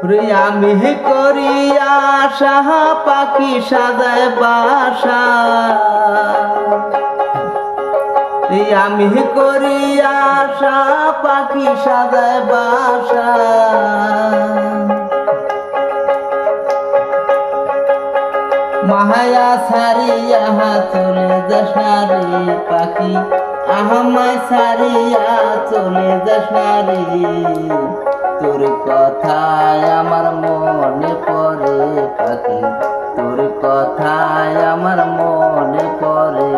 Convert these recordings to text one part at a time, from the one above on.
রে আমি করি আশা পাখি সাজায় বাসা, রে আমি করি আশা পাখি সাজায় বাসা। মায়া সারিয়া চলে যাস না রে পাখি, আমায় সারিয়া চলে যাস না রে। তোর কথায় আমার মনে পড়ে পাখি, তোর কথায় আমার মনে পড়ে।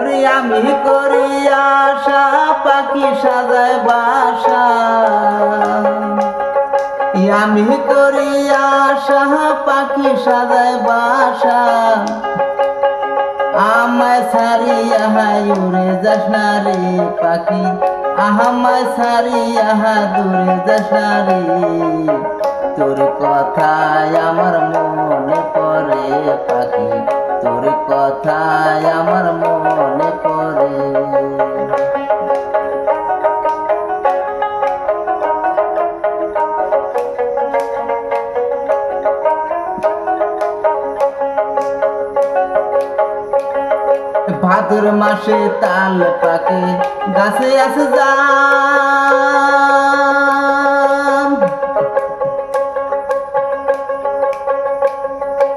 রে আমি করি আশা পাখি সাজায় বাসা, আমি করি আশা পাখি সাজায় বাসা। আমায় সারিয়া উড়ে যাস না রে পাখি, আমায় সারিয়া দূরে যাস না রে। তোর কথায় আমার মনে পড়ে পাখি, তোর কথায় আমার মনে পড়ে। ভাদর মাসে তাল পাকে গাছে আছে জাম,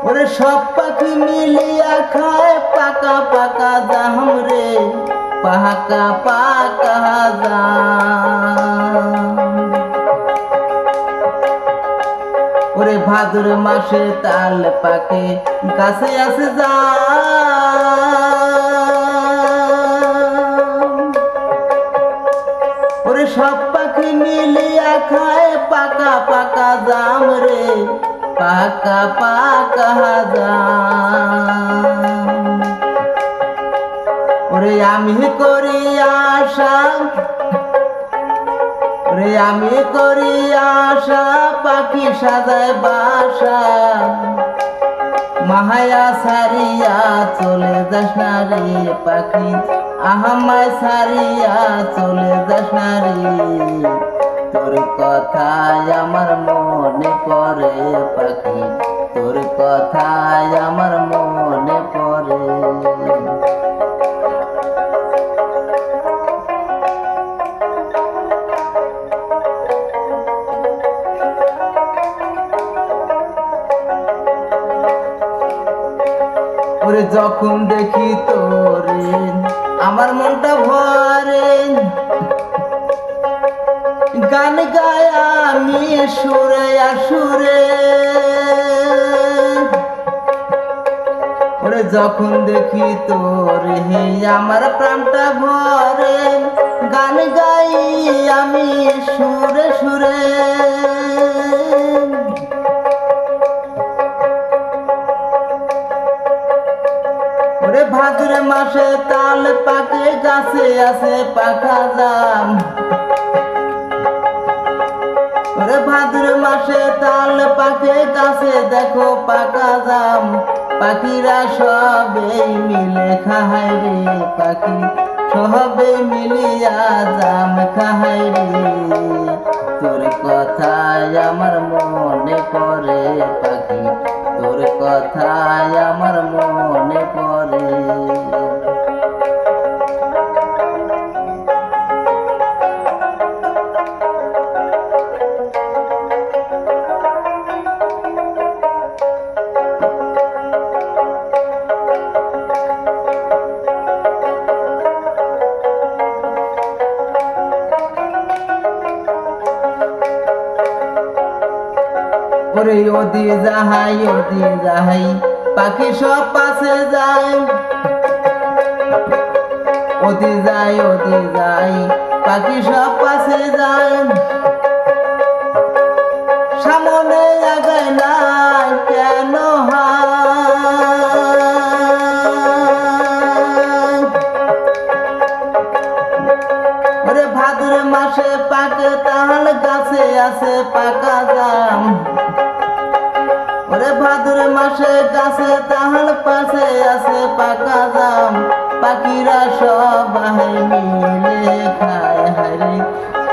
ওরে সব পাখি মিলিয়া খায় পাকা পাকা জাম রে, পাকা পাকা জাম। ওরে ভাদর মাসে তাল পাকে গাছে আছে জাম, ওরে সব পাখি মিলিয়া খায় পাকা পাকা জাম রে, পাকা পাকা জাম। ওরে আমি করি আশা, রে আমি করি আশা পাখি সাজায় বাসা। মায়া সারিয়া চলে যাস না রে পাখি, আমায় সারিয়া চলে যাস না রে। তোর কথায় আমার মনে পড়ে পাখি, তোর কথায় আমার মনে পড়ে। ওরে যখন দেখি তোরে আমার মনটা ভরে, গান গায় আমি সুরে সুরে। ওরে যখন দেখি তোরে আমার প্রাণটা ভরে, গান গাই আমি সুরে সুরে। ওরে ভাদ্র মাসে তাল পাকে গাছে আছে পাকা জাম, ওরে ভাদ্র মাসে তাল পাকে গাছে দেখো পাকা জাম। পাখিরা সবে মিলে খায় রে পাখি, সবে মিলিয়া জাম খায় রে। তোর কথায় আমার মনে পড়ে পাখি, তোর কথায় আমার মনে পড়ে। ওরে ওদি যাহাই পাখি সব পাশে যায়, ওদি যায় পাখি সব পাশে যায়। সামনে আগায় না কেন ওরে ভাদ্র মাসে পাকে তাল গাছে আছে পাকা জাম, ওরে ভাদ্র মাসে গাছে তাহার পাশে আছে পাকা জাম। পাখিরা সবাই মিলে খায় হারে,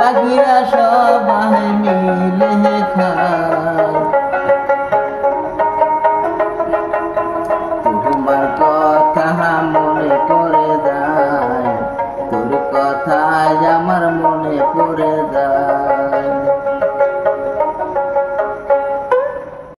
পাখিরা সবাই মিলে খায়। তোমার কথা মনে পড়ে যায়, তোর কথায় আমার